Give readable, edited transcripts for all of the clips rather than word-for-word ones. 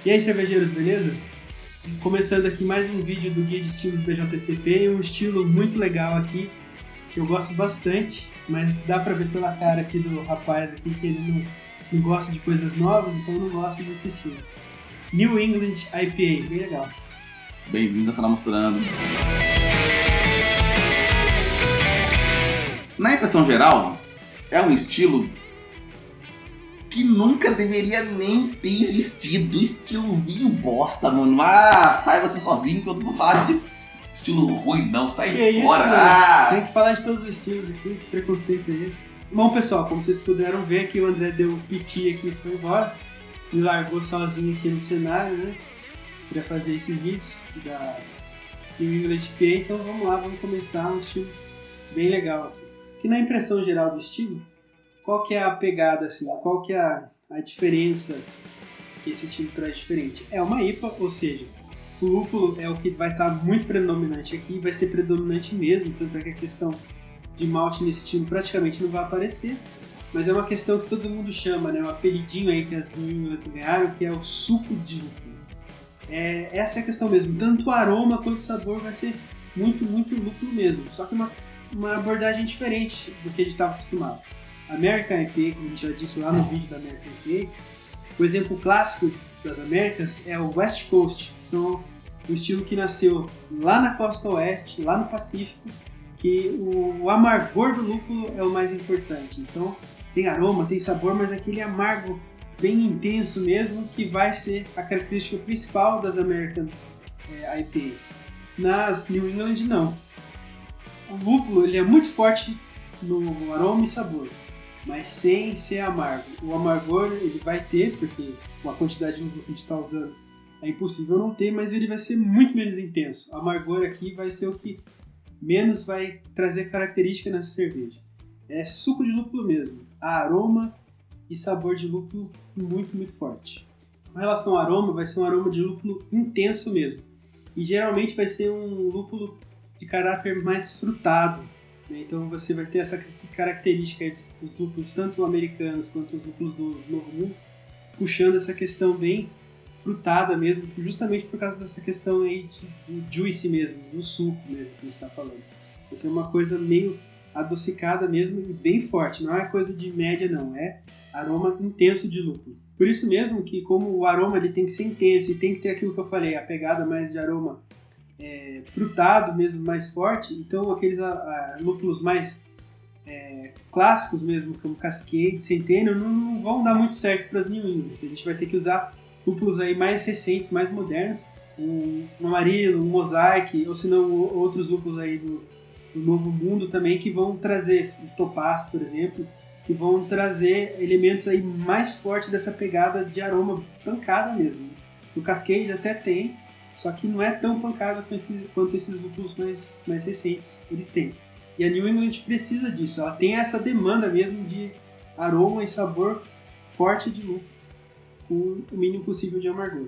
E aí, cervejeiros, beleza? Começando aqui mais um vídeo do Guia de Estilos BJCP, um estilo muito legal aqui, que eu gosto bastante, mas dá pra ver pela cara aqui do rapaz aqui que ele não gosta de coisas novas, então não gosta desse estilo. New England IPA, bem legal. Bem-vindos ao canal Misturando. Na impressão geral, é um estilo que nunca deveria nem ter existido. Estilozinho bosta, mano. Ah, faz você sozinho que eu não falo de estilo ruim, não. Sai fora. Tem que falar de todos os estilos aqui, que preconceito é esse? Bom, pessoal, como vocês puderam ver aqui, o André deu um piti aqui e foi embora. Me largou sozinho aqui no cenário, né? Pra fazer esses vídeos da New England IPA. Então vamos lá, vamos começar um estilo bem legal aqui. Aqui na impressão geral do estilo, qual que é a pegada, assim? Qual que é a diferença que esse estilo traz diferente? É uma IPA, ou seja, o lúpulo é o que vai estar muito predominante aqui, vai ser predominante mesmo, tanto é que a questão de malte nesse estilo praticamente não vai aparecer, mas é uma questão que todo mundo chama, né? Um apelidinho aí que as New Englands ganharam, que é o suco de lúpulo. Essa é a questão mesmo, tanto o aroma quanto o sabor vai ser muito, muito lúpulo mesmo, só que uma abordagem diferente do que a gente estava acostumado. American IPA, como a gente já disse lá no vídeo da American IPA, o exemplo clássico das Américas é o West Coast, que são o estilo que nasceu lá na costa oeste, lá no Pacífico, que o amargor do lúpulo é o mais importante. Então tem aroma, tem sabor, mas aquele amargo bem intenso mesmo, que vai ser a característica principal das American IPAs. Nas New England não. O lúpulo ele é muito forte no aroma e sabor, mas sem ser amargo. O amargor ele vai ter, porque com a quantidade de lúpulo que a gente está usando é impossível não ter, mas ele vai ser muito menos intenso. O amargor aqui vai ser o que menos vai trazer característica nessa cerveja. É suco de lúpulo mesmo, aroma e sabor de lúpulo muito, muito forte. Com relação ao aroma, vai ser um aroma de lúpulo intenso mesmo. E geralmente vai ser um lúpulo de caráter mais frutado. Então você vai ter essa característica dos lúpulos, tanto americanos quanto os lúpulos do Novo Mundo, puxando essa questão bem frutada mesmo, justamente por causa dessa questão aí de juice mesmo, do suco mesmo que a gente está falando. Vai ser uma coisa meio adocicada mesmo e bem forte, não é coisa de média não, é aroma intenso de lúpulo. Por isso mesmo que como o aroma ele tem que ser intenso e tem que ter aquilo que eu falei, a pegada mais de aroma frutado mesmo, mais forte, então aqueles lúpulos mais clássicos mesmo, como Cascade, Centennial, não vão dar muito certo para as New England. A gente vai ter que usar lúpulos aí mais recentes, mais modernos, um Amarillo, um Mosaic, ou se não outros lúpulos aí do Novo Mundo também, que vão trazer, o Topaz, por exemplo, que vão trazer elementos aí mais fortes dessa pegada de aroma pancada mesmo. O Cascade até tem, só que não é tão pancada quanto esses lúpulos mais recentes eles têm. E a New England precisa disso, ela tem essa demanda mesmo de aroma e sabor forte de lúpulo, com o mínimo possível de amargor.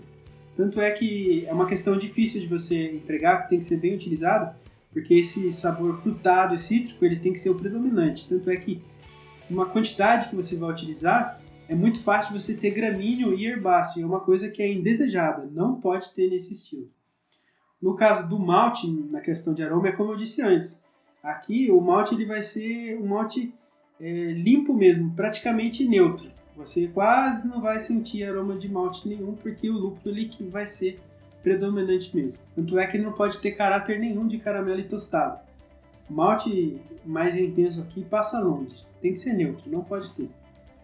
Tanto é que é uma questão difícil de você empregar, que tem que ser bem utilizado, porque esse sabor frutado e cítrico ele tem que ser o predominante. Tanto é que uma quantidade que você vai utilizar é muito fácil você ter gramíneo e herbáceo, é uma coisa que é indesejada, não pode ter nesse estilo. No caso do malte, na questão de aroma, é como eu disse antes. Aqui o malte ele vai ser um malte limpo mesmo, praticamente neutro. Você quase não vai sentir aroma de malte nenhum, porque o lúpulo ele vai ser predominante mesmo. Tanto é que ele não pode ter caráter nenhum de caramelo e tostado. O malte mais intenso aqui passa longe, tem que ser neutro, não pode ter.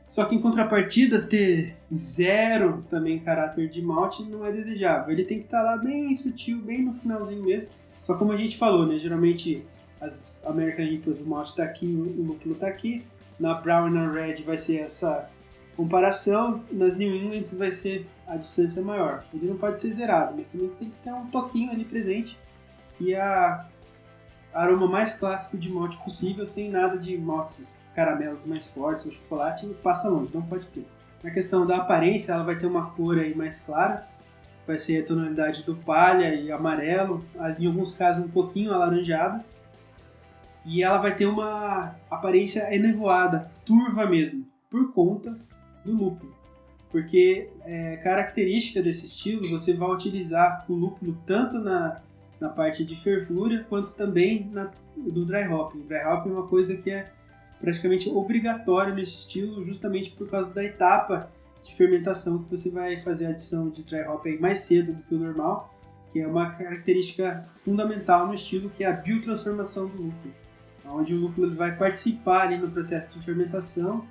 Só que em contrapartida, ter zero também caráter de malte não é desejável. Ele tem que estar lá bem sutil, bem no finalzinho mesmo. Só como a gente falou, né? Geralmente as American IPAs, o malte está aqui, o lúpulo está aqui. Na Brown e na Red vai ser essa comparação. Nas New England vai ser a distância maior. Ele não pode ser zerado, mas também tem que ter um toquinho ali presente. E a aroma mais clássico de malte possível, sem nada de maltes caramelos mais fortes ou chocolate, passa longe, não pode ter. Na questão da aparência, ela vai ter uma cor aí mais clara, vai ser a tonalidade do palha e amarelo, em alguns casos um pouquinho alaranjado, e ela vai ter uma aparência enevoada, turva mesmo, por conta do lúpulo. porque característica desse estilo, você vai utilizar o lúpulo tanto na parte de fervura, quanto também do dry hopping. O dry hopping é uma coisa que é praticamente obrigatória nesse estilo, justamente por causa da etapa de fermentação que você vai fazer a adição de dry hopping mais cedo do que o normal, que é uma característica fundamental no estilo, que é a biotransformação do lúpulo, onde o lúpulo vai participar ali no processo de fermentação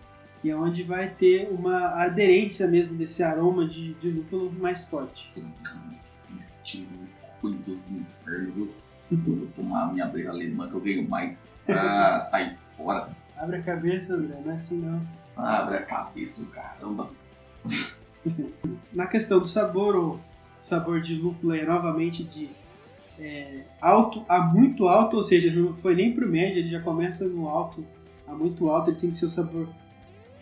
e é onde vai ter uma aderência mesmo desse aroma de lúpulo mais forte. Estilo ruim dos infernos. Eu vou tomar a minha breja alemã que eu ganho mais pra sair fora. Abre a cabeça, André, não é assim não. Abre a cabeça, caramba. Na questão do sabor, o sabor de lúpulo é novamente de alto a muito alto, ou seja, não foi nem pro médio, ele já começa no alto a muito alto, ele tem que ser o sabor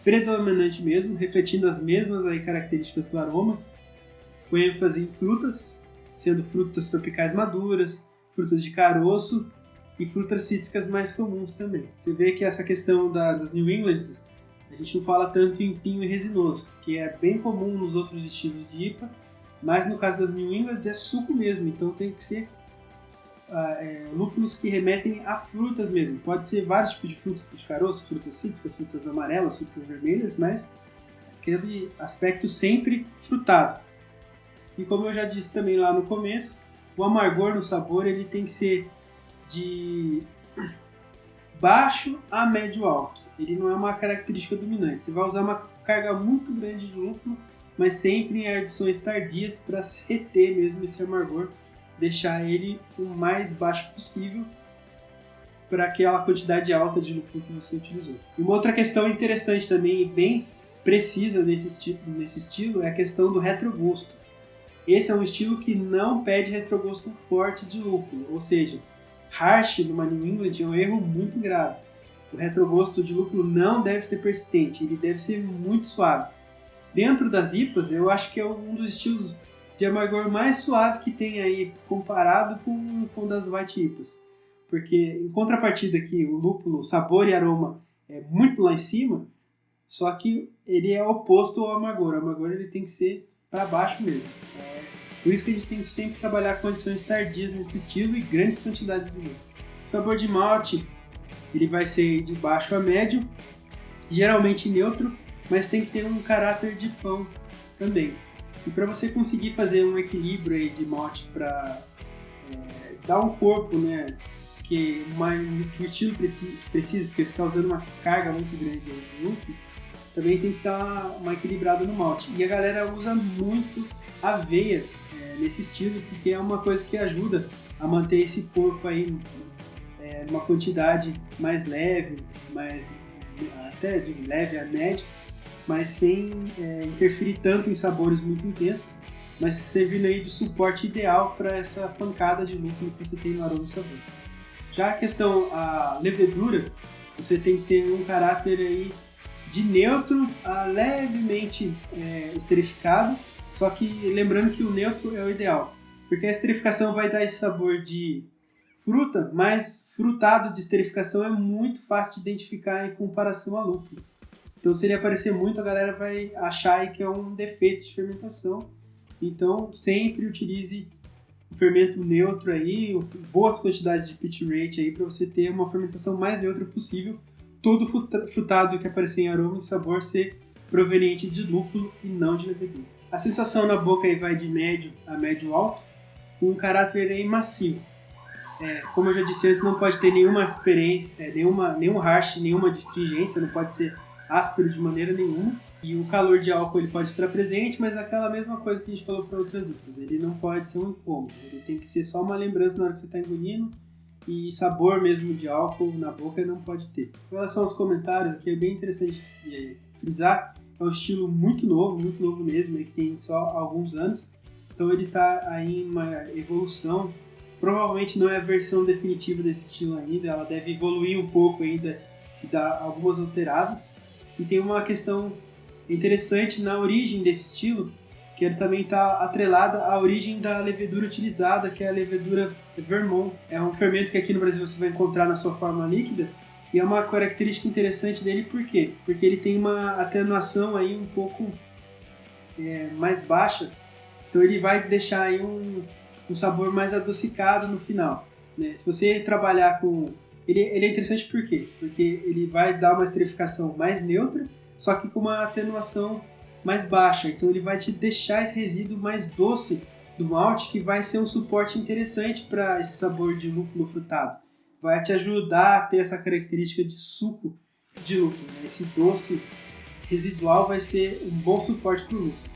predominante mesmo, refletindo as mesmas aí características do aroma, com ênfase em frutas, sendo frutas tropicais maduras, frutas de caroço e frutas cítricas mais comuns também. Você vê que essa questão das New Englands, a gente não fala tanto em pinho e resinoso, que é bem comum nos outros estilos de IPA, mas no caso das New Englands é suco mesmo, então tem que ser lúpulos que remetem a frutas mesmo. Pode ser vários tipos de frutas, de caroço, frutas cítricas, frutas amarelas, frutas vermelhas, mas aquele aspecto sempre frutado. E como eu já disse também lá no começo, o amargor no sabor ele tem que ser de baixo a médio alto. Ele não é uma característica dominante. Você vai usar uma carga muito grande de lúpulo, mas sempre em adições tardias para reter mesmo esse amargor, deixar ele o mais baixo possível para aquela quantidade alta de lúpulo que você utilizou. E uma outra questão interessante também e bem precisa nesse estilo é a questão do retrogosto. Esse é um estilo que não pede retrogosto forte de lúpulo, ou seja, harsh numa New England é um erro muito grave. O retrogosto de lúpulo não deve ser persistente, ele deve ser muito suave. Dentro das IPAs, eu acho que é um dos estilos de amargor mais suave que tem aí, comparado com das White IPAs. Porque, em contrapartida aqui, o lúpulo, sabor e aroma é muito lá em cima, só que ele é oposto ao amargor. O amargor ele tem que ser para baixo mesmo. Por isso que a gente tem que sempre trabalhar condições tardias nesse estilo e grandes quantidades de lúpulo. O sabor de malte ele vai ser de baixo a médio, geralmente neutro, mas tem que ter um caráter de pão também. E para você conseguir fazer um equilíbrio aí de malte para dar um corpo, né, que o estilo precisa, porque você está usando uma carga muito grande de lúpulo, também tem que dar uma equilibrada no malte. E a galera usa muito aveia nesse estilo, porque é uma coisa que ajuda a manter esse corpo aí numa quantidade mais leve, até de leve a média, mas sem interferir tanto em sabores muito intensos, mas servindo aí de suporte ideal para essa pancada de lúpulo que você tem no aroma e sabor. Já a levedura, você tem que ter um caráter aí de neutro a levemente esterificado, só que lembrando que o neutro é o ideal, porque a esterificação vai dar esse sabor de fruta, mas frutado de esterificação é muito fácil de identificar em comparação a lúpulo. Então, se ele aparecer muito, a galera vai achar aí que é um defeito de fermentação. Então, sempre utilize o fermento neutro aí, boas quantidades de pitch rate aí para você ter uma fermentação mais neutra possível. Todo frutado que aparecer em aroma e sabor ser proveniente de lúpulo e não de levedura. A sensação na boca aí vai de médio a médio alto, com um caráter aí macio. Como eu já disse antes, não pode ter nenhuma experiência, nenhum harsh, nenhuma astringência, não pode ser áspero de maneira nenhuma. E o calor de álcool ele pode estar presente, mas é aquela mesma coisa que a gente falou para outras IPAs. Ele não pode ser um incômodo, ele tem que ser só uma lembrança na hora que você está engolindo, e sabor mesmo de álcool na boca não pode ter. Com relação aos comentários, que é bem interessante frisar, é um estilo muito novo mesmo, que tem só alguns anos, então ele está aí em uma evolução. Provavelmente não é a versão definitiva desse estilo ainda, ela deve evoluir um pouco ainda e dar algumas alteradas. E tem uma questão interessante na origem desse estilo, que ele também está atrelada à origem da levedura utilizada, que é a levedura Vermont. É um fermento que aqui no Brasil você vai encontrar na sua forma líquida, e é uma característica interessante dele, por quê? Porque ele tem uma atenuação aí um pouco mais baixa, então ele vai deixar aí um sabor mais adocicado no final, né? Se você trabalhar com... Ele é interessante por quê? Porque ele vai dar uma esterificação mais neutra, só que com uma atenuação mais baixa. Então ele vai te deixar esse resíduo mais doce do malte, que vai ser um suporte interessante para esse sabor de lúpulo frutado. Vai te ajudar a ter essa característica de suco de lúpulo, né? Esse doce residual vai ser um bom suporte para o lúpulo.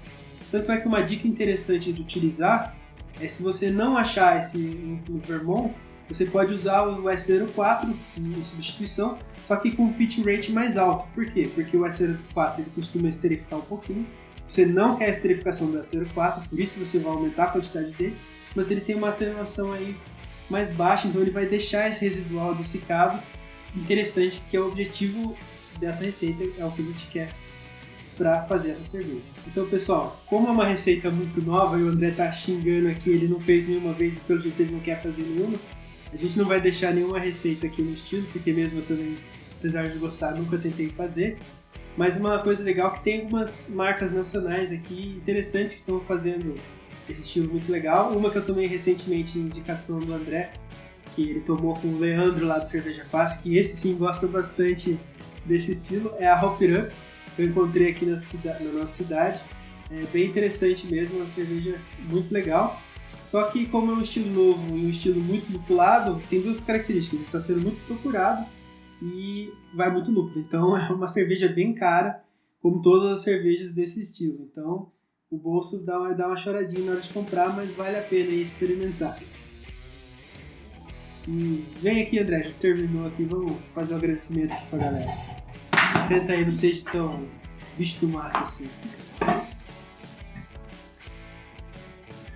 Tanto é que uma dica interessante de utilizar é, se você não achar esse lúpulo Vermont, você pode usar o S04 em substituição, só que com um pitch rate mais alto. Por quê? Porque o S04 ele costuma esterificar um pouquinho. Você não quer a esterificação do S04, por isso você vai aumentar a quantidade dele, mas ele tem uma atenuação aí mais baixa, então ele vai deixar esse residual adocicado interessante, que é o objetivo dessa receita, é o que a gente quer para fazer essa cerveja. Então, pessoal, como é uma receita muito nova e o André tá xingando aqui, ele não fez nenhuma vez e pelo jeito ele não quer fazer nenhuma, a gente não vai deixar nenhuma receita aqui no estilo, porque mesmo eu também, apesar de gostar, nunca tentei fazer. Mas uma coisa legal é que tem algumas marcas nacionais aqui interessantes que estão fazendo esse estilo muito legal. Uma que eu tomei recentemente em indicação do André, que ele tomou com o Leandro lá do Cerveja Fácil, que esse sim gosta bastante desse estilo, é a Hop It Up. Eu encontrei aqui na nossa cidade. É bem interessante mesmo, uma cerveja muito legal. Só que como é um estilo novo e um estilo muito lupulado, tem duas características. Ele está sendo muito procurado e vai muito lúpulo. Então é uma cerveja bem cara, como todas as cervejas desse estilo. Então o bolso dá uma choradinha na hora de comprar, mas vale a pena aí experimentar. E vem aqui, André, já terminou aqui, vamos fazer um agradecimento aqui pra galera. Senta aí, não seja tão bicho do mato assim.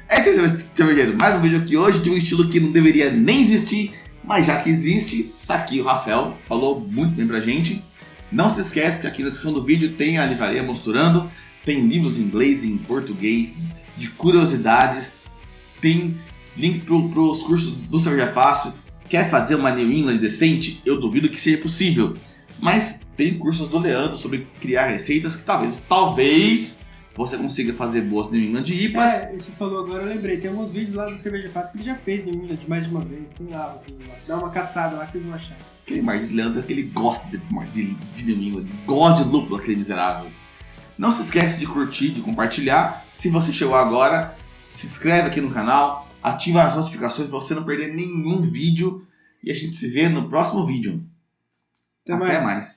É isso aí, cervejeiro. Mais um vídeo aqui hoje de um estilo que não deveria nem existir, mas já que existe, tá aqui o Rafael, falou muito bem pra gente. Não se esquece que aqui na descrição do vídeo tem a livraria Mosturando, tem livros em inglês e em português, de curiosidades, tem links pros cursos do Cerveja Fácil. Quer fazer uma New England decente? Eu duvido que seja possível, mas tem cursos do Leandro sobre criar receitas que talvez você consiga fazer boas New England IPAs. Você falou agora, eu lembrei. Tem alguns vídeos lá do Cerveja Fácil que ele já fez New England mais de uma vez. Tem lá os vídeos lá. Dá uma caçada lá que vocês vão achar. Aquele Martin Leandro, que ele gosta de New England, gosta de lúpulo, aquele miserável. Não se esquece de curtir, de compartilhar. Se você chegou agora, se inscreve aqui no canal, ativa as notificações para você não perder nenhum vídeo. E a gente se vê no próximo vídeo. Até mais.